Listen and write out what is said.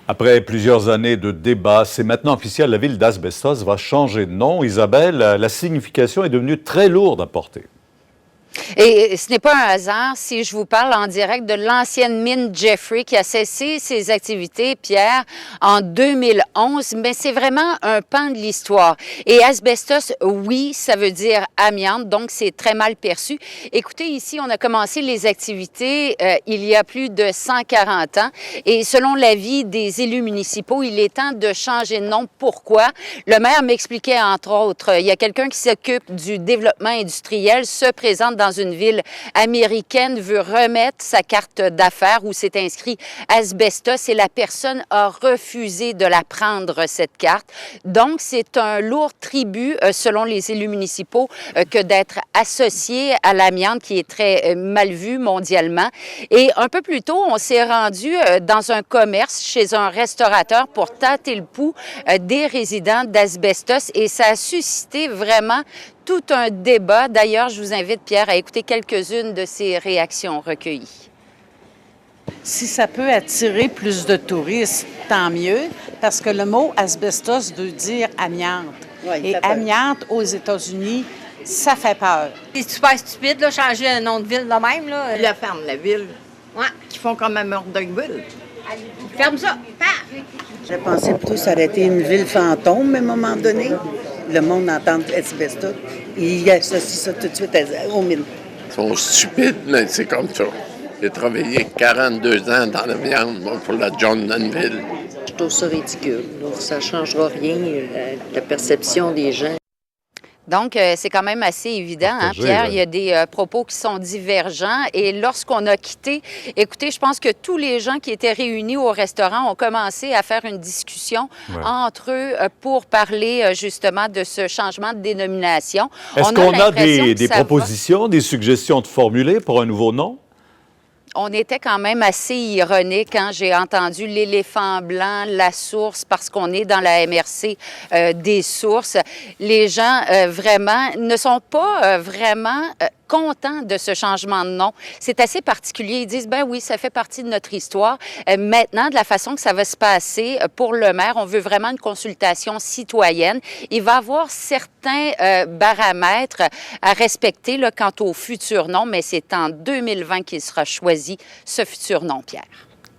Après plusieurs années de débats, c'est maintenant officiel, la ville d'Asbestos va changer de nom. Isabelle, la signification est devenue très lourde à porter. Et ce n'est pas un hasard si je vous parle en direct de l'ancienne mine Jeffrey qui a cessé ses activités, Pierre, en 2011, mais c'est vraiment un pan de l'histoire. Et asbestos, oui, ça veut dire amiante, donc c'est très mal perçu. Écoutez, ici, on a commencé les activités il y a plus de 140 ans et selon l'avis des élus municipaux, il est temps de changer de nom. Pourquoi? Le maire m'expliquait, entre autres, il y a quelqu'un qui s'occupe du développement industriel, se présente dans une ville américaine, veut remettre sa carte d'affaires où c'est inscrit asbestos et la personne a refusé de la prendre, cette carte. Donc, c'est un lourd tribut, selon les élus municipaux, que d'être associé à l'amiante qui est très mal vu mondialement. Et un peu plus tôt, on s'est rendu dans un commerce chez un restaurateur pour tâter le pouls des résidents d'asbestos et ça a suscité vraiment tout un débat. D'ailleurs, je vous invite, Pierre, à écouter quelques-unes de ces réactions recueillies. Si ça peut attirer plus de touristes, tant mieux, parce que le mot asbestos veut dire amiante. Oui, et amiante aux États-Unis, ça fait peur. C'est super stupide, là, changer un nom de ville de même. Là. La ferme, la ville, Ouais. qui font comme à Murdochville. Ferme ça. Paf! J'ai pensé plutôt que ça aurait été une ville fantôme à un moment donné. Le monde entend asbestos. Il associe ça tout de suite aux mines. Ils sont stupides, mais c'est comme ça. J'ai travaillé 42 ans dans la viande pour la John Danville. Je trouve ça ridicule. Donc, ça ne changera rien, la perception des gens. Donc, c'est quand même assez évident, hein, Pierre? Il y a des propos qui sont divergents. Et lorsqu'on a quitté, écoutez, je pense que tous les gens qui étaient réunis au restaurant ont commencé à faire une discussion entre eux pour parler justement de ce changement de dénomination. Est-ce qu'on a des propositions, des suggestions de formuler pour un nouveau nom? On était quand même assez ironique quand j'ai entendu l'éléphant blanc, la source, parce qu'on est dans la MRC des sources. Les gens vraiment ne sont pas vraiment contents de ce changement de nom. C'est assez particulier. Ils disent, ben oui, ça fait partie de notre histoire. Maintenant, de la façon que ça va se passer pour le maire, on veut vraiment une consultation citoyenne. Il va y avoir certains paramètres à respecter là, quant au futur nom, mais c'est en 2020 qu'il sera choisi, ce futur nom, Pierre.